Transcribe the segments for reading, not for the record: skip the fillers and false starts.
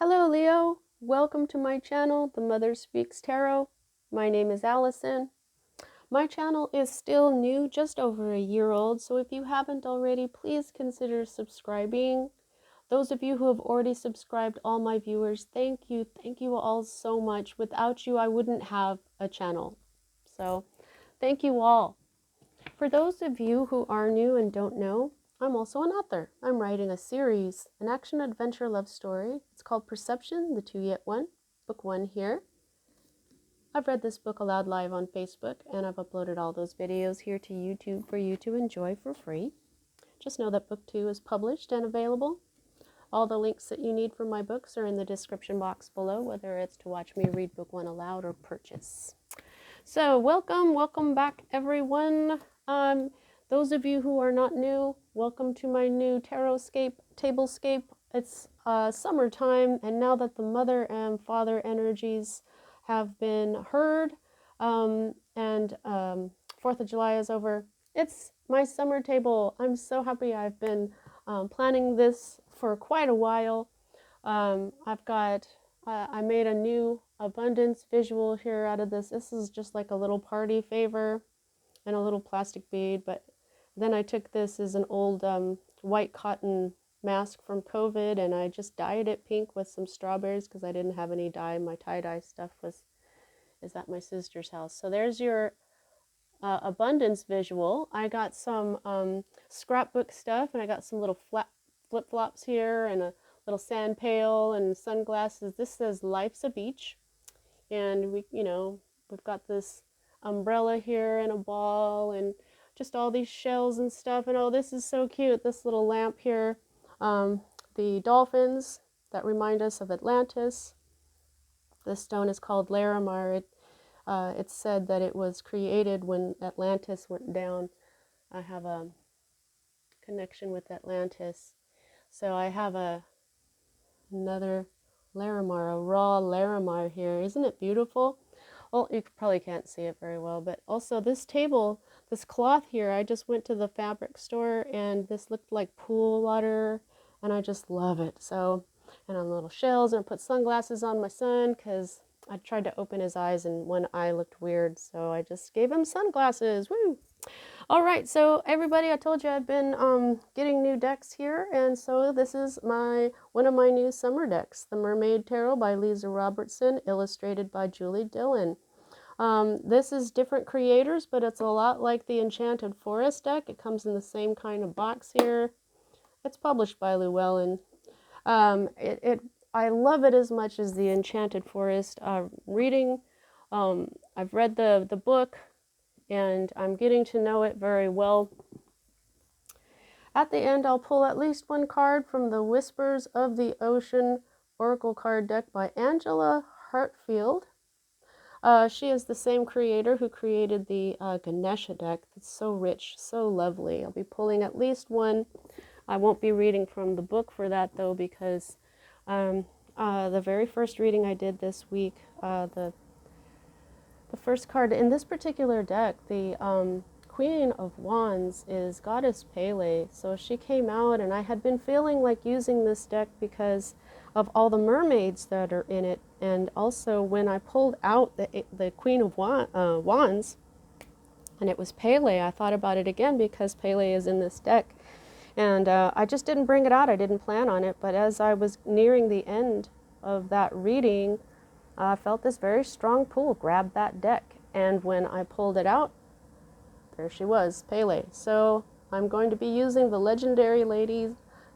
Hello Leo, welcome to my channel, The Mother Speaks Tarot. My name is Allison. My channel is still new, just over a year old, so if you haven't already, please consider subscribing. Those of you who have already subscribed, all my viewers, thank you all so much. Without you, I wouldn't have a channel. So, thank you all. For those of you who are new and don't know, I'm also an author. I'm writing a series, an action-adventure love story. It's called Perception, the Two Yet One, book 1 here. I've read this book aloud live on Facebook, and I've uploaded all those videos here to YouTube for you to enjoy for free. Just know that book 2 is published and available. All the links that you need for my books are in the description box below, whether it's to watch me read book 1 aloud or purchase. So welcome back everyone. Those of you who are not new, welcome to my new tablescape. It's summertime, and now that the mother and father energies have been heard, and 4th of July is over, it's my summer table. I'm so happy. I've been planning this for quite a while. I made a new abundance visual here out of this. This is just like a little party favor and a little plastic bead, but then I took this as an old white cotton mask from COVID, and I just dyed it pink with some strawberries because I didn't have any dye. My tie-dye stuff is at my sister's house. So there's your abundance visual. I got some scrapbook stuff, and I got some little flip-flops here and a little sand pail and sunglasses. This says Life's a Beach, and we've got this umbrella here and a ball and just all these shells and stuff. And oh, this is so cute, this little lamp here. The dolphins that remind us of Atlantis. This stone is called Larimar. It's said that it was created when Atlantis went down. I have a connection with Atlantis. So I have another Larimar, a raw Larimar here. Isn't it beautiful? Well, you probably can't see it very well, but also this table, this cloth here, I just went to the fabric store and this looked like pool water, and I just love it. So, and on little shells, and I put sunglasses on my son because I tried to open his eyes and one eye looked weird, so I just gave him sunglasses. Woo! All right, so everybody, I told you I've been getting new decks here, and so this is one of my new summer decks, the Mermaid Tarot by Lisa Robertson, illustrated by Julie Dillon. This is different creators, but it's a lot like the Enchanted Forest deck. It comes in the same kind of box here. It's published by Llewellyn. I love it as much as the Enchanted Forest reading. I've read the book, and I'm getting to know it very well. At the end, I'll pull at least one card from the Whispers of the Ocean Oracle card deck by Angela Hartfield. She is the same creator who created the Ganesha deck. It's so rich, so lovely. I'll be pulling at least one. I won't be reading from the book for that, though, because the very first reading I did this week, the first card in this particular deck, the Queen of Wands, is Goddess Pele. So she came out, and I had been feeling like using this deck because of all the mermaids that are in it. And also when I pulled out the Queen of Wands, and it was Pele, I thought about it again because Pele is in this deck. And I just didn't bring it out. I didn't plan on it. But as I was nearing the end of that reading, I felt this very strong pull, grab that deck. And when I pulled it out, there she was, Pele. So I'm going to be using the Legendary Ladies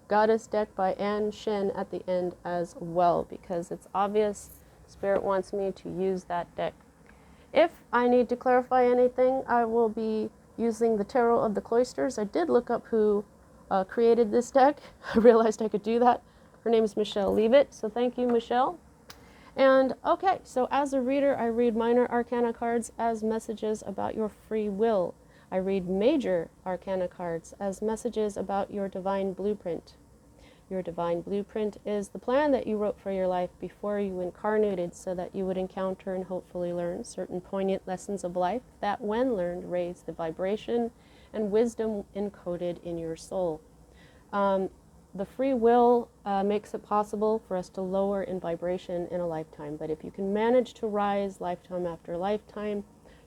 Goddess deck by Anne Shin at the end as well, because it's obvious Spirit wants me to use that deck. If I need to clarify anything, I will be using the Tarot of the Cloisters. I did look up who created this deck. I realized I could do that. Her name is Michelle Leavitt, so thank you, Michelle. And okay, so as a reader, I read minor arcana cards as messages about your free will. I read major arcana cards as messages about your divine blueprint. Your divine blueprint is the plan that you wrote for your life before you incarnated, so that you would encounter and hopefully learn certain poignant lessons of life that, when learned, raise the vibration and wisdom encoded in your soul. the free will makes it possible for us to lower in vibration in a lifetime. But if you can manage to rise lifetime after lifetime,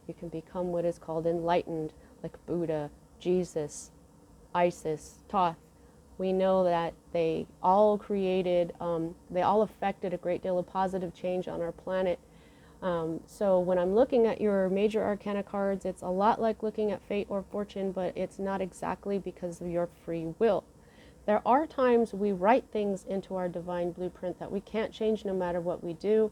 you can become what is called enlightened, like Buddha, Jesus, Isis, Thoth. We know that they all created, they all affected a great deal of positive change on our planet. So when I'm looking at your major arcana cards, it's a lot like looking at fate or fortune, but it's not exactly because of your free will. There are times we write things into our divine blueprint that we can't change no matter what we do.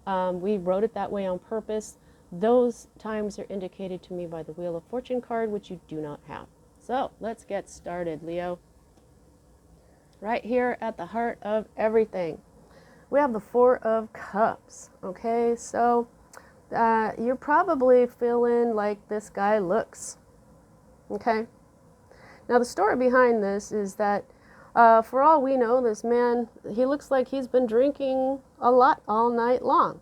We wrote it that way on purpose. Those times are indicated to me by the Wheel of Fortune card, which you do not have. So let's get started, Leo. Right here at the heart of everything, we have the Four of Cups. Okay, so you're probably feeling like this guy looks. Okay, now the story behind this is that for all we know, this man, he looks like he's been drinking a lot all night long.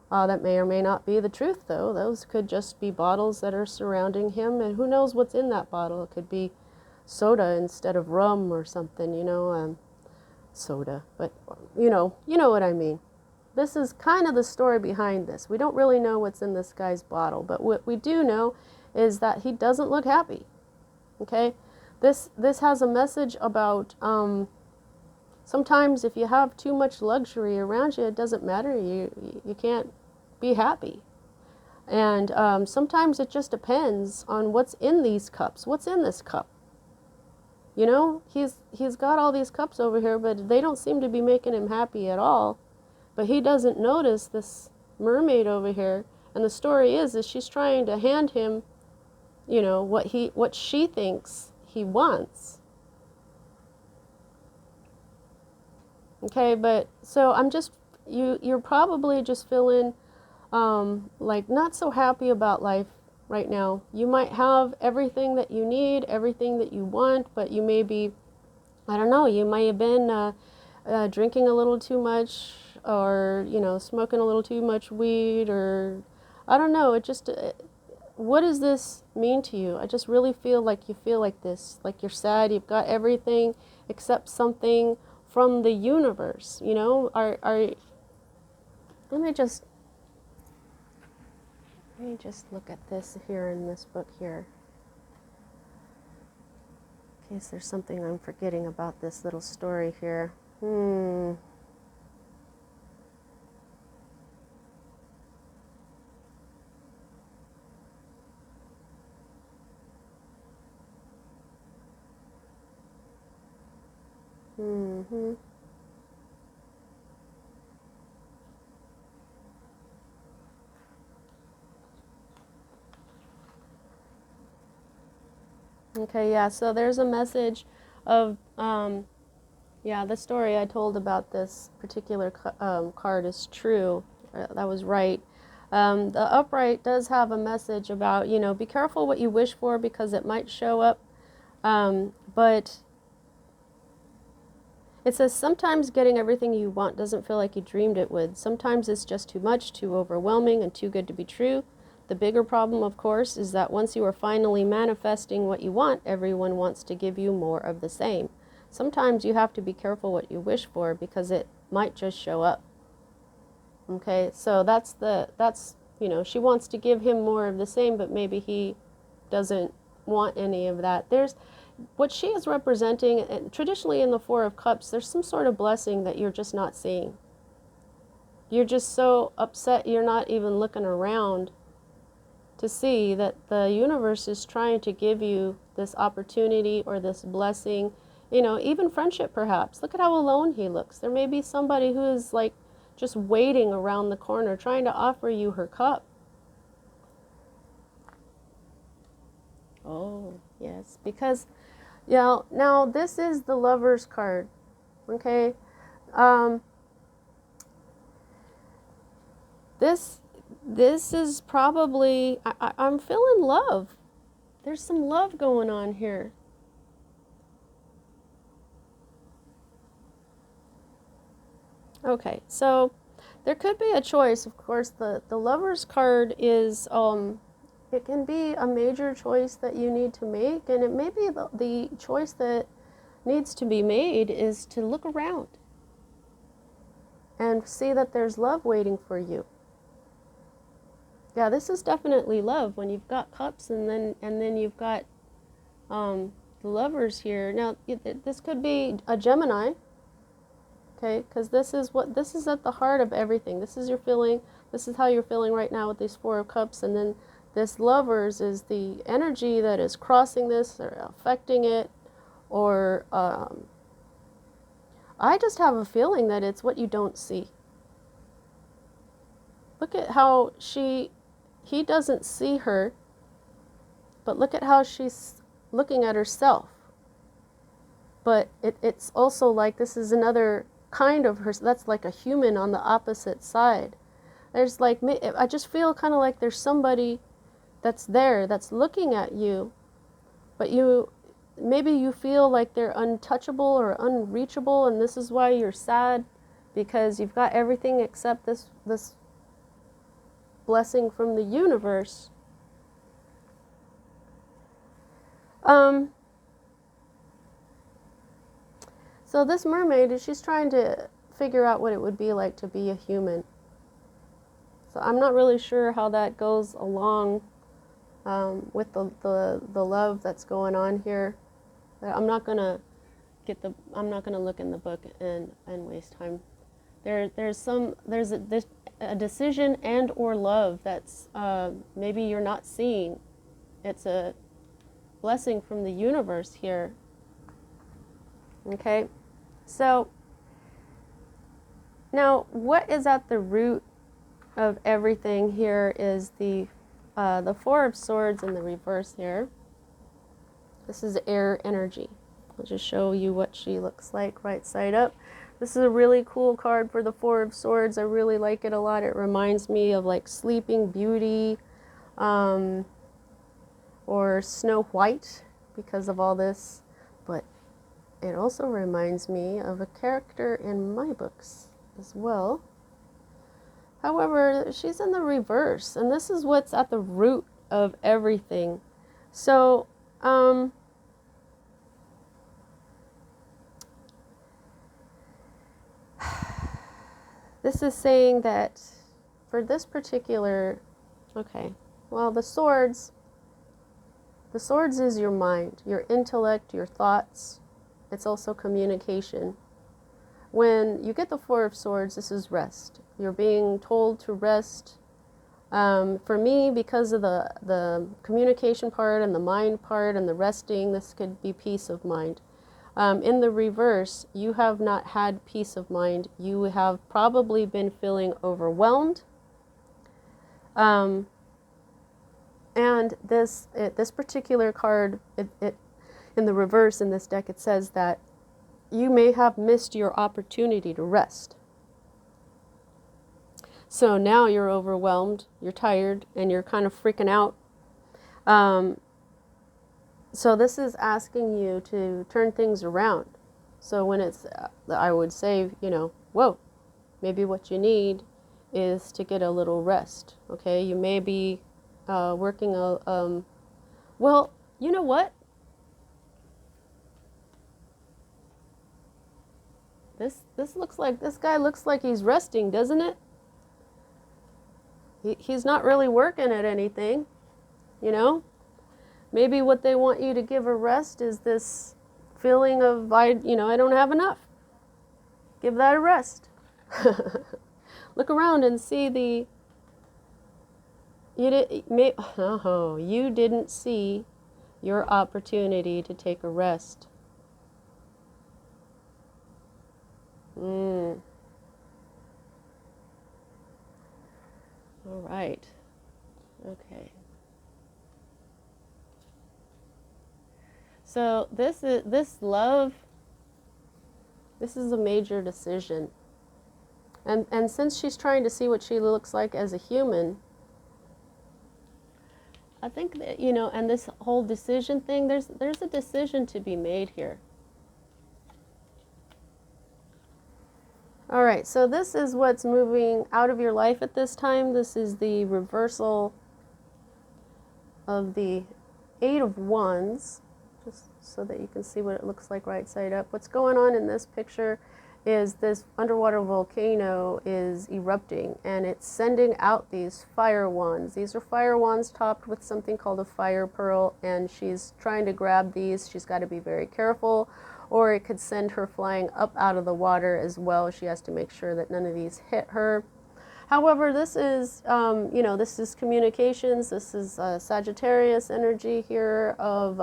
That may or may not be the truth, though. Those could just be bottles that are surrounding him, and who knows what's in that bottle. It could be soda instead of rum or something, you know, soda, but you know what I mean. This is kind of the story behind this. We don't really know what's in this guy's bottle, but what we do know is that he doesn't look happy. Okay, this has a message about sometimes if you have too much luxury around you, it doesn't matter. You can't be happy, and sometimes it just depends on what's in these cups. What's in this cup? You know, he's got all these cups over here, but they don't seem to be making him happy at all. But he doesn't notice this mermaid over here. And the story is she's trying to hand him, you know, what she thinks he wants. Okay, but so you're probably just feeling like not so happy about life right now. You might have everything that you need, everything that you want, but you may be, I don't know, you may have been drinking a little too much, or, you know, smoking a little too much weed, or I don't know. It just, what does this mean to you? I just really feel like you feel like this, like you're sad, you've got everything except something from the universe, you know? Let me just look at this here in this book here, in case there's something I'm forgetting about this little story here. Okay, yeah, so there's a message of, yeah, the story I told about this particular card is true. That was right. The upright does have a message about, you know, be careful what you wish for because it might show up. But it says sometimes getting everything you want doesn't feel like you dreamed it would. Sometimes it's just too much, too overwhelming, and too good to be true. The bigger problem, of course, is that once you are finally manifesting what you want, everyone wants to give you more of the same. Sometimes you have to be careful what you wish for because it might just show up. Okay, so that's, you know, she wants to give him more of the same, but maybe he doesn't want any of that. There's what she is representing, and traditionally in the Four of Cups, there's some sort of blessing that you're just not seeing. You're just so upset you're not even looking around to see that the universe is trying to give you this opportunity or this blessing, you know, even friendship perhaps. Look at how alone he looks. There may be somebody who is like just waiting around the corner trying to offer you her cup. Oh, yes, because, you know, now this is the Lover's card, okay? This is probably, I'm feeling love. There's some love going on here. Okay, so there could be a choice. Of course, the Lover's card is, it can be a major choice that you need to make, and it may be the choice that needs to be made is to look around and see that there's love waiting for you. Yeah, this is definitely love when you've got cups and then you've got the lovers here. Now, this could be a Gemini, okay? Because this is at the heart of everything. This is your feeling. This is how you're feeling right now with these Four of Cups, and then this Lovers is the energy that is crossing this or affecting it, or I just have a feeling that it's what you don't see. Look at how he doesn't see her, but look at how she's looking at herself. But it's also like this is another kind of her, that's like a human on the opposite side. There's like, I just feel kind of like there's somebody that's there, that's looking at you, but maybe you feel like they're untouchable or unreachable, and this is why you're sad, because you've got everything except this blessing from the universe. So this mermaid, she's trying to figure out what it would be like to be a human. So I'm not really sure how that goes along with the love that's going on here. I'm not gonna look in the book and waste time. There's a decision and or love that's maybe you're not seeing. It's a blessing from the universe here. Okay, so now what is at the root of everything here is the Four of Swords in the reverse here. This is air energy. I'll just show you what she looks like right side up. This is a really cool card for the Four of Swords. I really like it a lot. It reminds me of like Sleeping Beauty or Snow White because of all this. But it also reminds me of a character in my books as well. However, she's in the reverse, and this is what's at the root of everything. So, this is saying that for this particular, okay, well, the swords is your mind, your intellect, your thoughts. It's also communication. When you get the Four of Swords, this is rest. You're being told to rest. For me, because of the communication part and the mind part and the resting, this could be peace of mind. In the reverse, you have not had peace of mind. You have probably been feeling overwhelmed. And this particular card, in the reverse in this deck, it says that you may have missed your opportunity to rest. So now you're overwhelmed, you're tired, and you're kind of freaking out. So this is asking you to turn things around. So when it's, I would say, whoa, maybe what you need is to get a little rest. Okay, you may be working well, you know what? This guy looks like he's resting, doesn't it? He's not really working at anything, Maybe what they want you to give a rest is this feeling of, I don't have enough. Give that a rest. Look around and see you didn't see your opportunity to take a rest. All right. Okay. So this love, this is a major decision. And since she's trying to see what she looks like as a human, I think that, and this whole decision thing, there's a decision to be made here. All right, so this is what's moving out of your life at this time. This is the reversal of the Eight of Wands. just so that you can see what it looks like right side up. What's going on in this picture is this underwater volcano is erupting, and it's sending out these fire wands. These are fire wands topped with something called a fire pearl, and she's trying to grab these. She's got to be very careful, or it could send her flying up out of the water as well. She has to make sure that none of these hit her. However, this is, this is communications. This is Sagittarius energy here of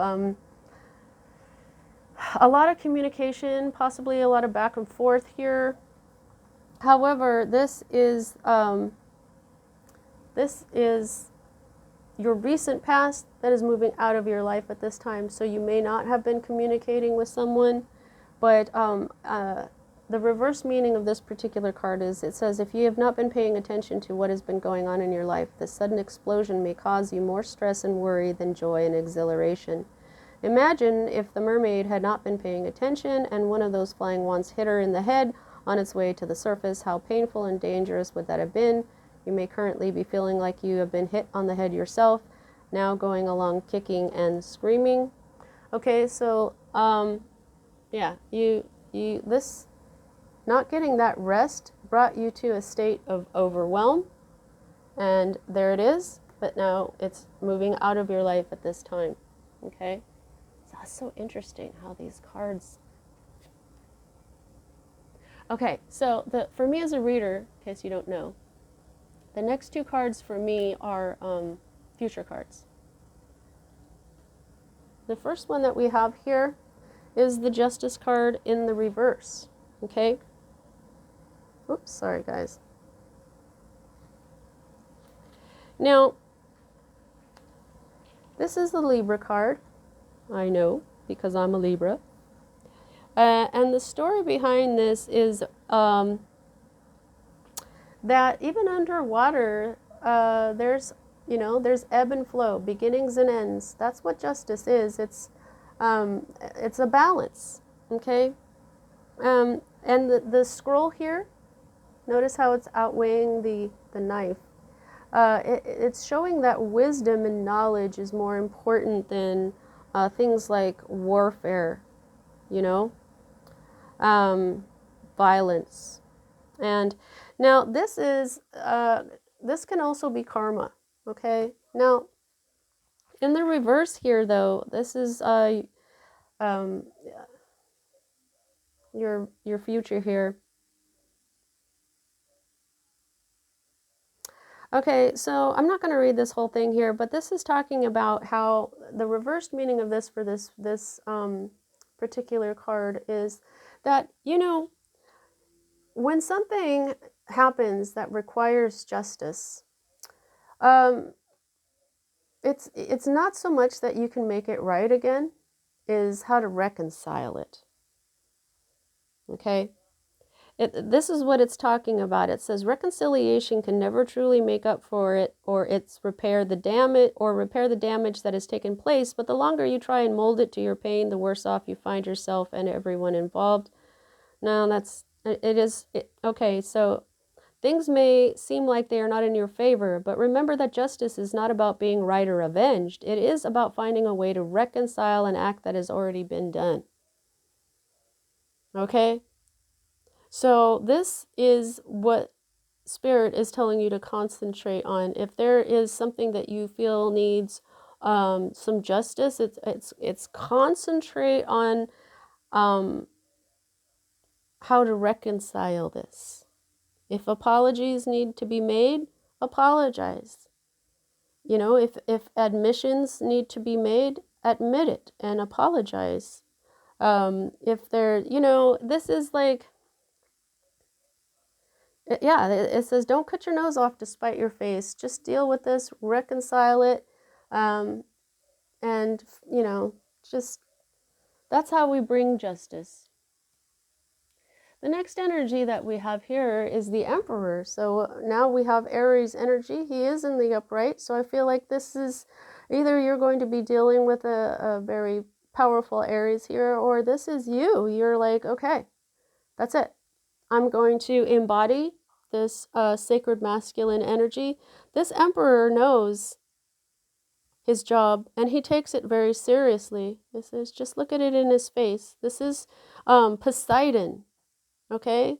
a lot of communication, possibly a lot of back and forth here. However, this is your recent past that is moving out of your life at this time. So you may not have been communicating with someone, but the reverse meaning of this particular card is, it says, if you have not been paying attention to what has been going on in your life, the sudden explosion may cause you more stress and worry than joy and exhilaration. Imagine if the mermaid had not been paying attention and one of those flying wands hit her in the head on its way to the surface. How painful and dangerous would that have been? You may currently be feeling like you have been hit on the head yourself, now going along kicking and screaming. Okay, so yeah, this not getting that rest brought you to a state of overwhelm, and there it is, but now it's moving out of your life at this time. Okay, so that's so interesting how these cards. Okay, so for me as a reader, in case you don't know, the next two cards for me are future cards. The first one that we have here is the Justice card in the reverse. Okay. Oops, sorry guys. Now, this is the Libra card. I know, because I'm a Libra. And the story behind this is that even underwater, there's ebb and flow, beginnings and ends. That's what justice is. It's a balance, okay? And the scroll here, notice how it's outweighing the knife. It's showing that wisdom and knowledge is more important than things like warfare, violence. And now this is, this can also be karma, okay? Now, in the reverse here, though, this is your future here. Okay, so I'm not going to read this whole thing here, but this is talking about how the reversed meaning of this for this particular card is that, when something happens that requires justice, it's not so much that you can make it right again, is how to reconcile it. Okay? This is what it's talking about. It says reconciliation can never truly make up for it, or repair the damage that has taken place, but the longer you try and mold it to your pain, the worse off you find yourself and everyone involved. Now okay, so things may seem like they are not in your favor, but remember that justice is not about being right or avenged. It is about finding a way to reconcile an act that has already been done. Okay? So this is what Spirit is telling you to concentrate on. If there is something that you feel needs some justice, it's concentrate on how to reconcile this. If apologies need to be made, apologize. If admissions need to be made, admit it and apologize. If there, this is like, yeah, it says, don't cut your nose off to spite your face. Just deal with this, reconcile it, and, just, that's how we bring justice. The next energy that we have here is the Emperor. So now we have Aries energy. He is in the upright. So I feel like this is either you're going to be dealing with a very powerful Aries here, or this is you. You're like, okay, that's it. I'm going to embody this sacred masculine energy. This Emperor knows his job, and he takes it very seriously. This is, just look at it in his face. This is Poseidon, okay?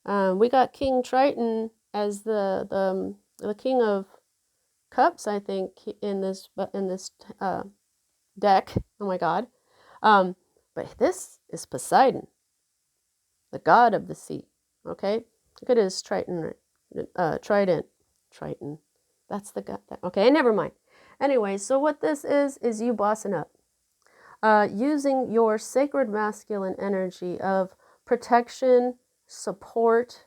We got King Triton as the king of cups, I think, in this deck. Oh my God! But this is Poseidon, the god of the sea. Okay, look at his trident. Triton. That's the god. Okay, never mind. Anyway, so what this is you bossing up, using your sacred masculine energy of protection, support,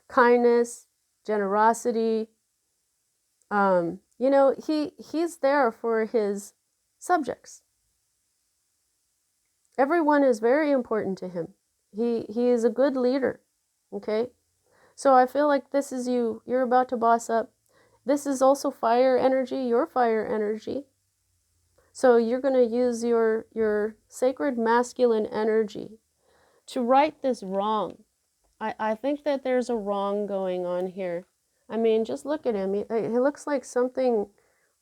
kindness, generosity. You know, he's there for his subjects. Everyone is very important to him. He is a good leader. Okay? So I feel like this is you. You're about to boss up. This is also fire energy, your fire energy. So you're going to use your sacred masculine energy to right this wrong. I think that there's a wrong going on here. I mean, just look at him. He looks like something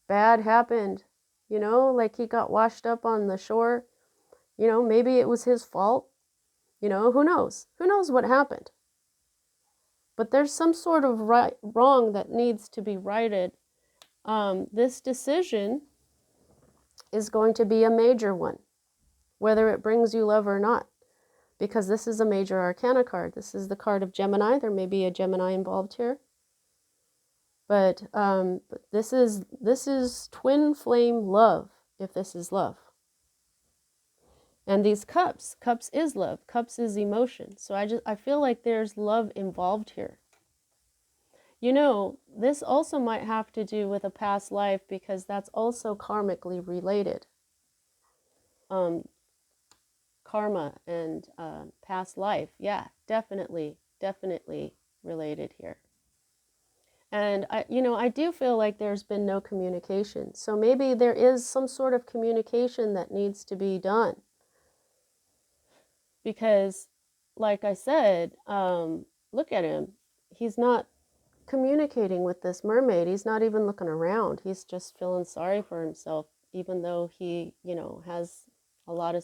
bad happened, you know, like he got washed up on the shore. You know, maybe it was his fault. You know, who knows? Who knows what happened? But there's some sort of wrong that needs to be righted. This decision is going to be a major one, whether it brings you love or not, because this is a major arcana card. This is the card of Gemini. There may be a Gemini involved here. But this is twin flame love, if this is love. And these cups is love. Cups is emotion. So I feel like there's love involved here. You know, this also might have to do with a past life, because that's also karmically related. Karma and past life. Yeah, definitely related here. And I do feel like there's been no communication. So maybe there is some sort of communication that needs to be done. Because, like I said, look at him. He's not communicating with this mermaid. He's not even looking around. He's just feeling sorry for himself, even though he, has a lot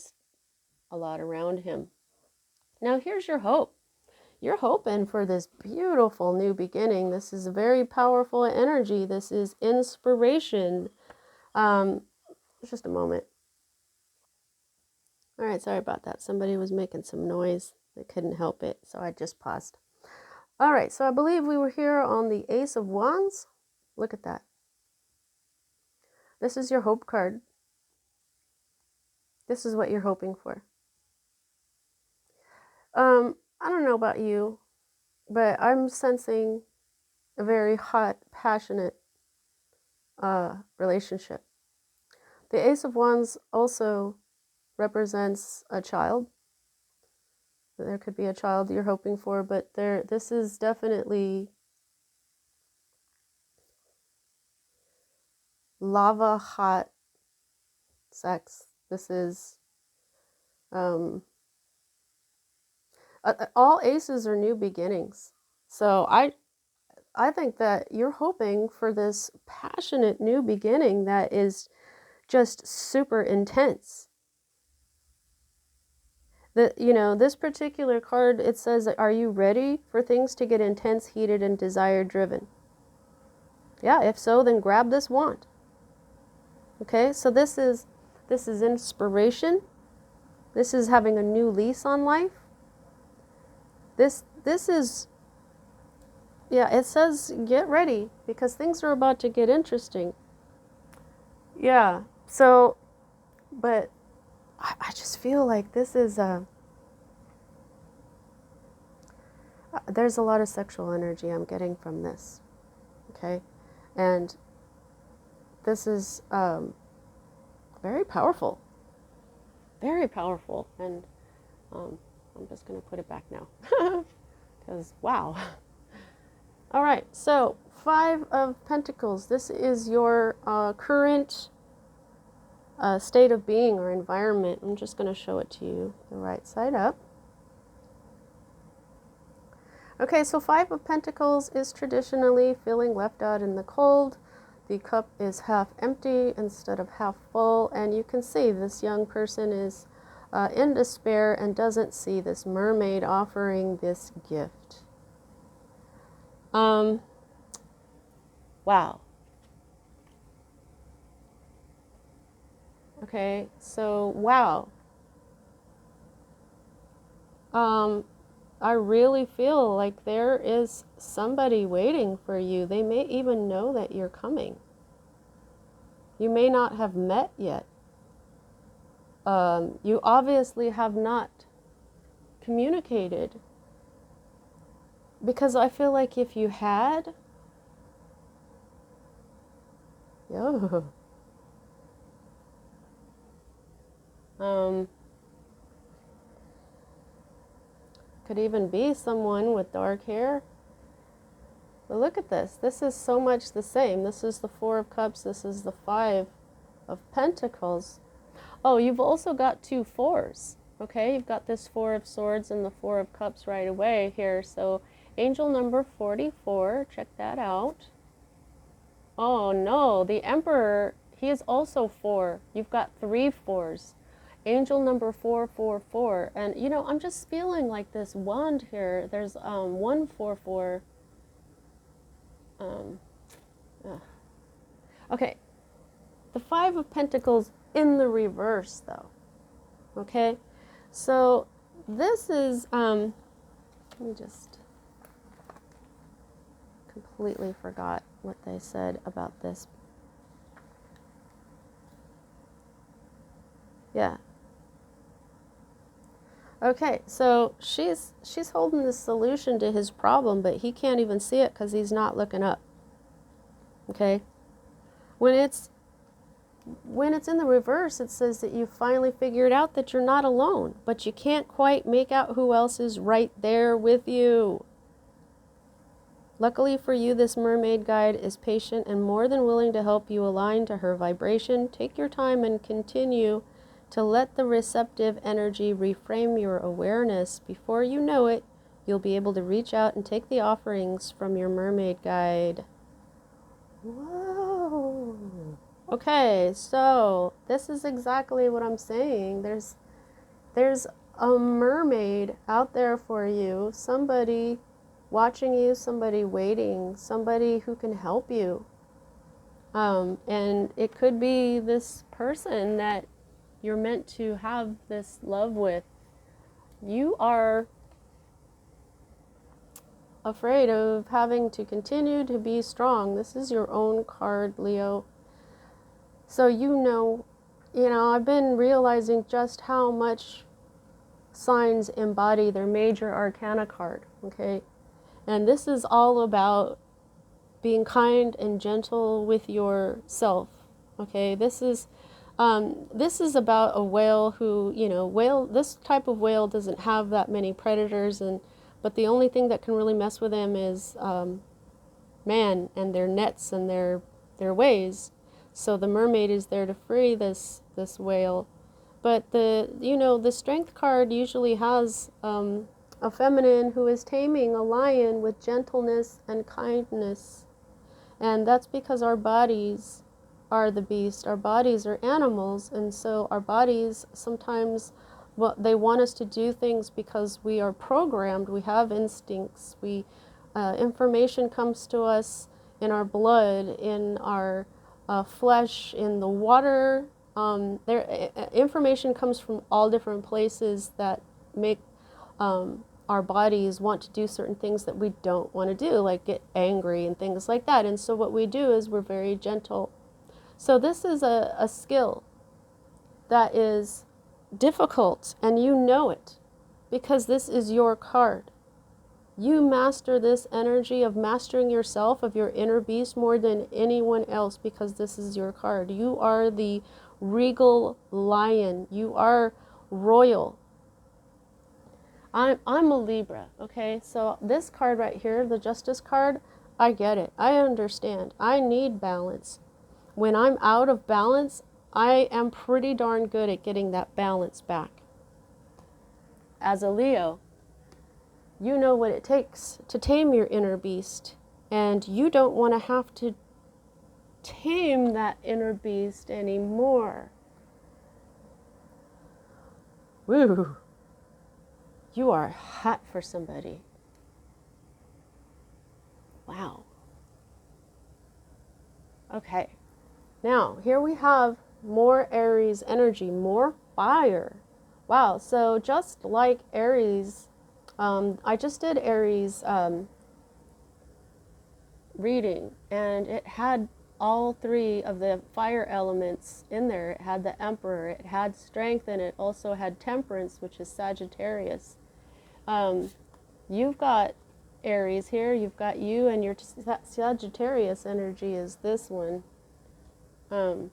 around him. Now, here's your hope. You're hoping for this beautiful new beginning. This is a very powerful energy. This is inspiration. Just a moment. All right, sorry about that. Somebody was making some noise. I couldn't help it, so I just paused. All right, so I believe we were here on the Ace of Wands. Look at that. This is your hope card. This is what you're hoping for. I don't know about you, but I'm sensing a very hot, passionate relationship. The Ace of Wands also represents a child. There could be a child you're hoping for, but this is definitely lava hot sex. This is all aces are new beginnings. So I think that you're hoping for this passionate new beginning that is just super intense. This particular card, it says, are you ready for things to get intense, heated, and desire driven? Yeah, if so, then grab this wand. Okay, so this is inspiration. This is having a new lease on life. This is, yeah, it says get ready because things are about to get interesting. Yeah, so, but I just feel like this is there's a lot of sexual energy I'm getting from this. Okay, and this is very powerful, and I'm just going to put it back now because wow. All right, so 5 of Pentacles. This is your current state of being or environment. I'm just going to show it to you the right side up. Okay, so Five of Pentacles is traditionally feeling left out in the cold. The cup is half empty instead of half full, and you can see this young person is in despair and doesn't see this mermaid offering this gift. Wow. Okay, so wow. I really feel like there is somebody waiting for you. They may even know that you're coming. You may not have met yet. You obviously have not communicated, because I feel like if you had, yo, could even be someone with dark hair. But look at this. This is so much the same. This is the Four of Cups. This is the Five of Pentacles. Oh, you've also got two fours. Okay, you've got this Four of Swords and the Four of Cups right away here. So angel number 44, check that out. Oh no, the Emperor, he is also four. You've got three fours. Angel number 444. And you know, I'm just feeling like this wand here. There's 144. Okay, the Five of Pentacles in the reverse though. Okay, so this is let me just completely forgot what they said about this. Yeah. Okay, so she's holding the solution to his problem, but he can't even see it because he's not looking up. Okay, when it's in the reverse, it says that you finally figured out that you're not alone, but you can't quite make out who else is right there with you. Luckily for you, this mermaid guide is patient and more than willing to help you align to her vibration. Take your time and continue to let the receptive energy reframe your awareness. Before you know it, you'll be able to reach out and take the offerings from your mermaid guide. Whoa. Okay, so this is exactly what I'm saying. There's a mermaid out there for you, somebody watching you, somebody waiting, somebody who can help you. And it could be this person that you're meant to have this love with. You are afraid of having to continue to be strong. This is your own card, Leo. So you know, I've been realizing just how much signs embody their major arcana card, okay? And this is all about being kind and gentle with yourself, okay? This is about a whale who, this type of whale doesn't have that many predators, but the only thing that can really mess with him is man and their nets and their ways. So the mermaid is there to free this whale. But the strength card usually has a feminine who is taming a lion with gentleness and kindness. And that's because our bodies are the beast. Our bodies are animals, and so our bodies sometimes, they want us to do things because we are programmed. We have instincts. Information comes to us in our blood, in our flesh, in the water. Information comes from all different places that make our bodies want to do certain things that we don't want to do, like get angry and things like that. And so what we do is we're very gentle. So this is a skill that is difficult, and you know it because this is your card. You master this energy of mastering yourself, of your inner beast, more than anyone else, because this is your card. You are the regal lion. You are royal. I'm a Libra, okay? So this card right here, the Justice card, I get it. I understand. I need balance. When I'm out of balance, I am pretty darn good at getting that balance back. As a Leo, you know what it takes to tame your inner beast, and you don't want to have to tame that inner beast anymore. Woo! You are hot for somebody. Wow. Okay. Now, here we have more Aries energy, more fire. Wow, so just like Aries, I just did Aries reading, and it had all three of the fire elements in there. It had the Emperor, it had Strength, and it also had Temperance, which is Sagittarius. You've got Aries here, you've got you, and your Sagittarius energy is this one. And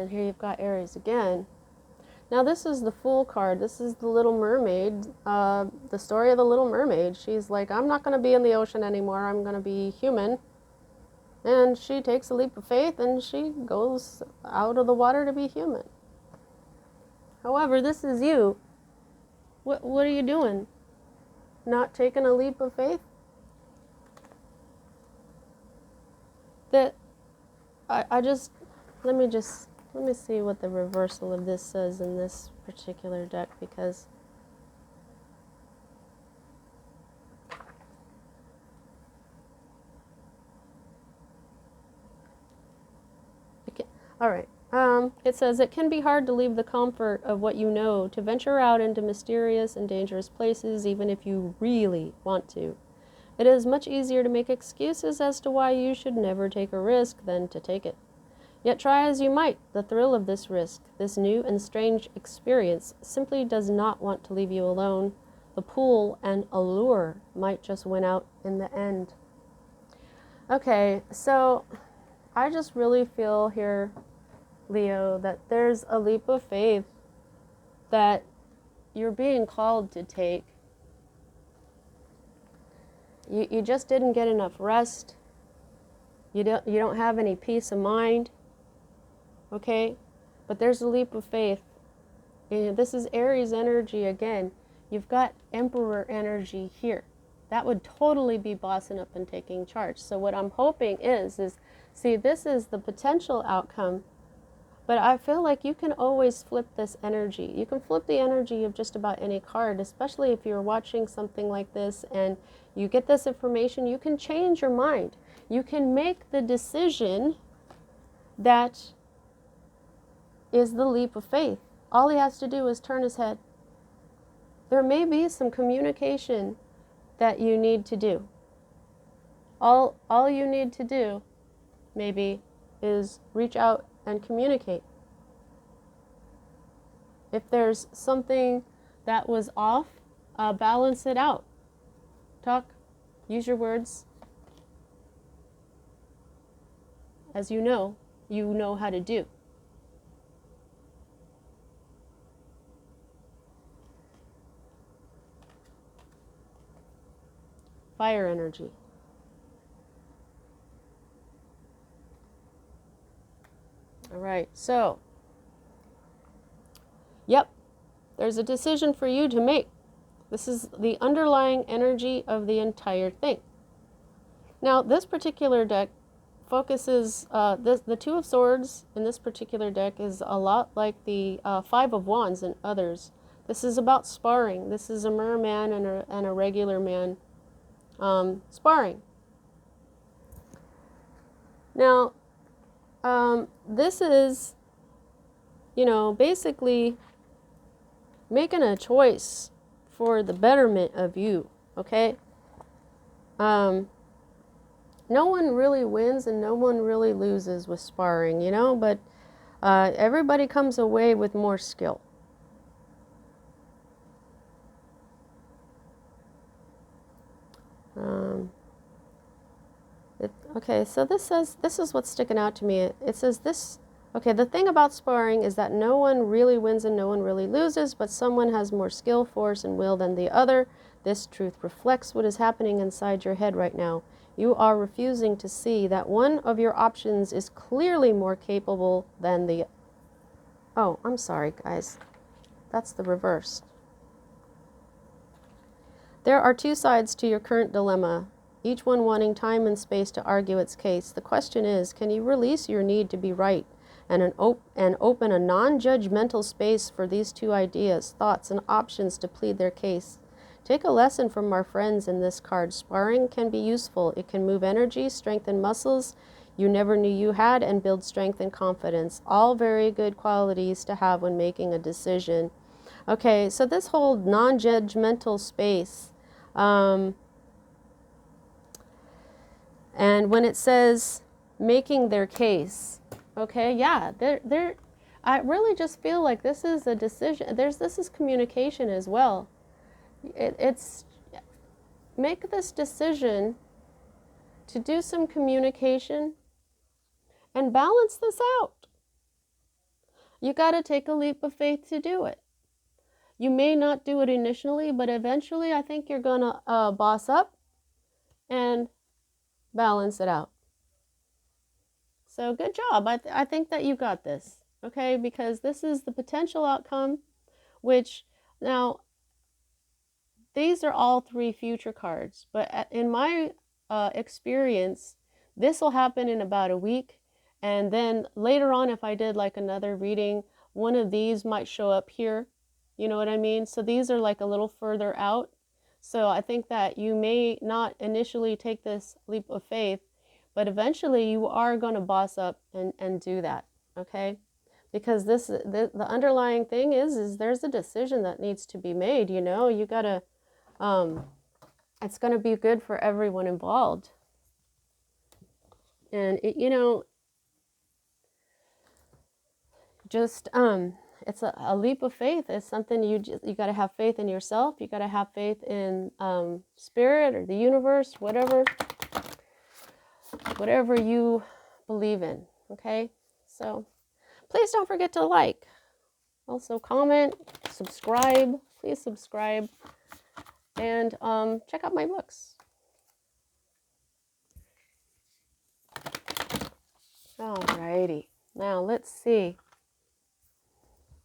here you've got Aries again. Now this is the Fool card. This is the Little Mermaid, the story of the Little Mermaid. She's like, I'm not going to be in the ocean anymore. I'm going to be human. And she takes a leap of faith and she goes out of the water to be human. However, this is you. What are you doing? Not taking a leap of faith? That let me see what the reversal of this says in this particular deck, because all right. It says, it can be hard to leave the comfort of what you know, to venture out into mysterious and dangerous places, even if you really want to. It is much easier to make excuses as to why you should never take a risk than to take it. Yet try as you might, the thrill of this risk, this new and strange experience, simply does not want to leave you alone. The pull and allure might just win out in the end. Okay, so I just really feel here, Leo, that there's a leap of faith that you're being called to take. You just didn't get enough rest. You don't have any peace of mind. Okay? But there's a leap of faith. And this is Aries energy again. You've got Emperor energy here. That would totally be bossing up and taking charge. So what I'm hoping is see, this is the potential outcome. But I feel like you can always flip this energy. You can flip the energy of just about any card, especially if you're watching something like this and you get this information. You can change your mind. You can make the decision that is the leap of faith. All he has to do is turn his head. There may be some communication that you need to do. All you need to do, maybe, is reach out and communicate. If there's something that was off, balance it out. Talk, use your words. As you know how to do. Fire energy. All right, so, yep, there's a decision for you to make. This is the underlying energy of the entire thing. Now, this particular deck focuses, the Two of Swords in this particular deck is a lot like the Five of Wands and others. This is about sparring. This is a merman and a regular man sparring. Now, this is, basically making a choice for the betterment of you, okay? No one really wins and no one really loses with sparring, but everybody comes away with more skill. Okay, so this is what's sticking out to me. It says this, okay, the thing about sparring is that no one really wins and no one really loses, but someone has more skill, force, and will than the other. This truth reflects what is happening inside your head right now. You are refusing to see that one of your options is clearly more capable than the... Oh, I'm sorry, guys. That's the reverse. There are two sides to your current dilemma, each one wanting time and space to argue its case. The question is, can you release your need to be right and open a non-judgmental space for these two ideas, thoughts, and options to plead their case? Take a lesson from our friends in this card. Sparring can be useful. It can move energy, strengthen muscles you never knew you had, and build strength and confidence. All very good qualities to have when making a decision. Okay, so this whole non-judgmental space, and when it says making their case, okay, yeah, I really just feel like this is a decision. This is communication as well. It's make this decision to do some communication and balance this out. You got to take a leap of faith to do it. You may not do it initially, but eventually I think you're going to boss up and balance it out. So good job. I think that you got this, okay? Because this is the potential outcome, which now these are all three future cards. But in my experience, this will happen in about a week. And then later on, if I did like another reading, one of these might show up here. You know what I mean? So these are like a little further out. So I think that you may not initially take this leap of faith, but eventually you are going to boss up and do that, okay? Because the underlying thing is there's a decision that needs to be made, you know? You got to, it's going to be good for everyone involved. And, you know, just, it's a leap of faith. It's something you got to have faith in yourself. You got to have faith in spirit or the universe, whatever you believe in, okay? So please don't forget to like. Also comment, subscribe. Please subscribe. And check out my books. Alrighty. Now let's see.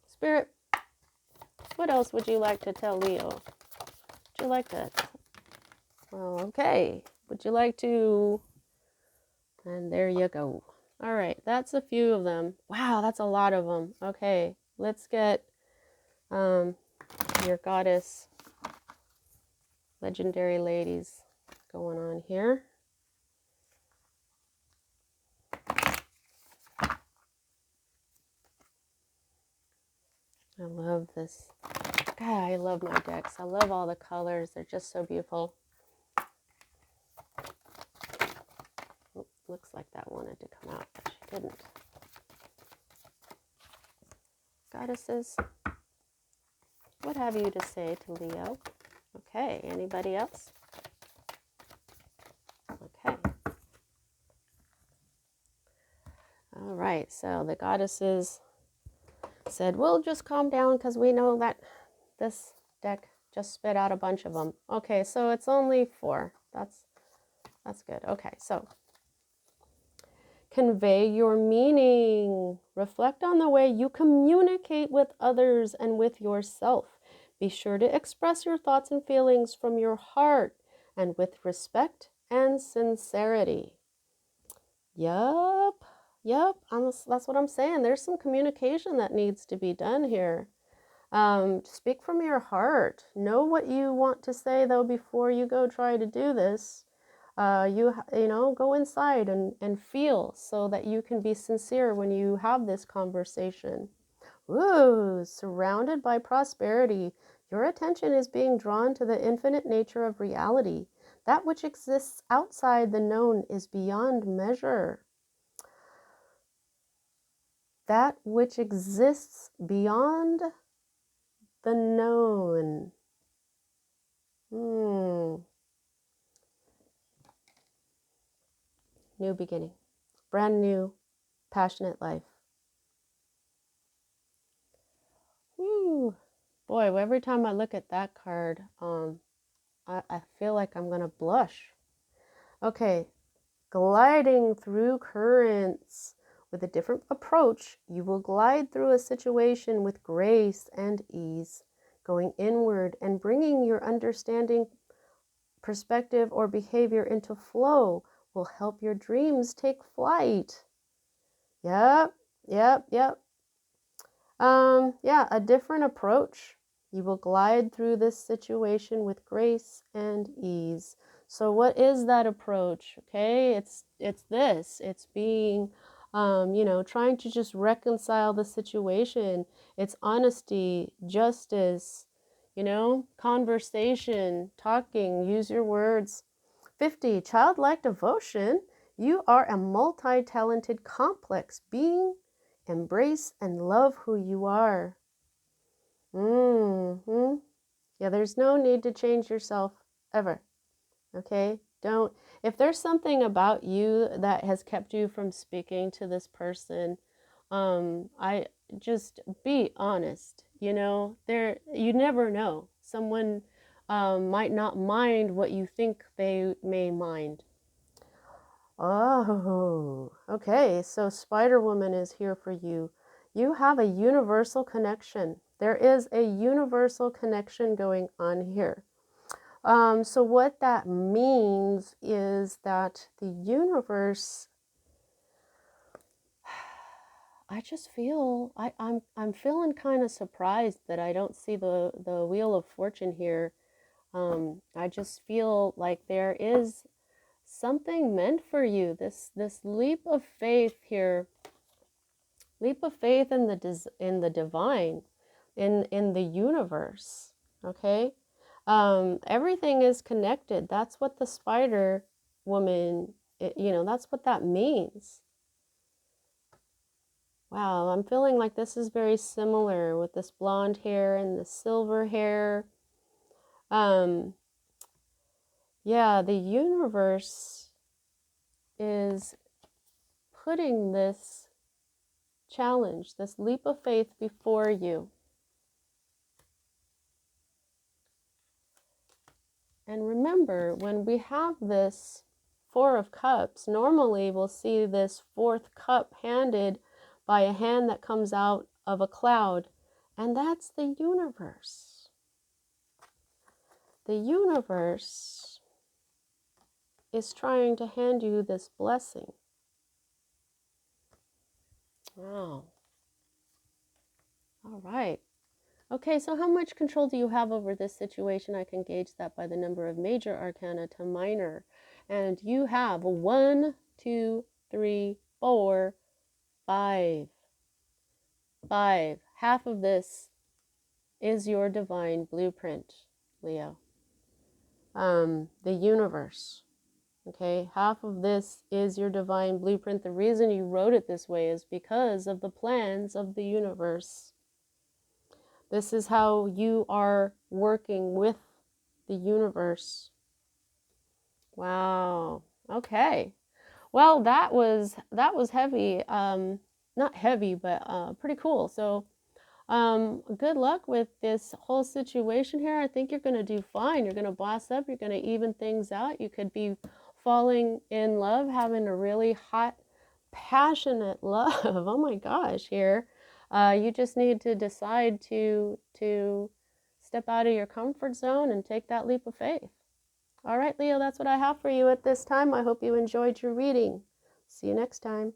Spirit, what else would you like to tell Leo? Would you like to? Well, okay. Would you like to? And there you go. All right, that's a few of them. Wow, that's a lot of them. Okay, let's get your goddess legendary ladies going on here. I love this. God, I love my decks. I love all the colors. They're just so beautiful. Oops, looks like that wanted to come out, but she didn't. Goddesses, what have you to say to Leo? Okay, anybody else? Okay. All right, so the goddesses said, we'll just calm down because we know that this deck just spit out a bunch of them. Okay, so it's only 4. That's good. Okay, so convey your meaning. Reflect on the way you communicate with others and with yourself. Be sure to express your thoughts and feelings from your heart and with respect and sincerity. Yup. That's what I'm saying. There's some communication that needs to be done here. Speak from your heart. Know what you want to say, though, before you go try to do this. You know, go inside and feel so that you can be sincere when you have this conversation. Ooh, surrounded by prosperity. Your attention is being drawn to the infinite nature of reality. That which exists outside the known is beyond measure. That which exists beyond the known. New beginning. Brand new, passionate life. Woo. Boy, every time I look at that card, I feel like I'm going to blush. Okay, gliding through currents. With a different approach, you will glide through a situation with grace and ease, going inward and bringing your understanding perspective or behavior into flow will help your dreams take flight. Yep. Yeah, a different approach. You will glide through this situation with grace and ease. So what is that approach? Okay, it's this. It's being trying to just reconcile the situation. It's honesty, justice, conversation, talking, use your words. 50, childlike devotion. You are a multi-talented, complex being. Embrace and love who you are. Yeah, there's no need to change yourself ever. Okay? If there's something about you that has kept you from speaking to this person, I just be honest. You never know. Someone might not mind what you think they may mind. Oh, okay. So Spider Woman is here for you. You have a universal connection. There is a universal connection going on here. So what that means is that the universe, I just feel I'm feeling kind of surprised that I don't see the Wheel of Fortune here. I just feel like there is something meant for you. This leap of faith here, leap of faith in the divine, in the universe. Okay, everything is connected. That's what the Spider Woman, that's what that means. Wow, I'm feeling like this is very similar with this blonde hair and the silver hair. Yeah, the universe is putting this challenge, this leap of faith before you. And remember, when we have this Four of Cups, normally we'll see this fourth cup handed by a hand that comes out of a cloud, and that's the universe. The universe is trying to hand you this blessing. Wow. All right. Okay, so how much control do you have over this situation? I can gauge that by the number of major arcana to minor. And you have 1, 2, 3, 4, 5. 5. Half of this is your divine blueprint, Leo. The universe. Okay, half of this is your divine blueprint. The reason you wrote it this way is because of the plans of the universe. This is how you are working with the universe. Wow. Okay. Well, that was heavy. Not heavy, but pretty cool. So, good luck with this whole situation here. I think you're going to do fine. You're going to boss up. You're going to even things out. You could be falling in love, having a really hot, passionate love. Oh my gosh, here. You just need to decide to step out of your comfort zone and take that leap of faith. All right, Leo, that's what I have for you at this time. I hope you enjoyed your reading. See you next time.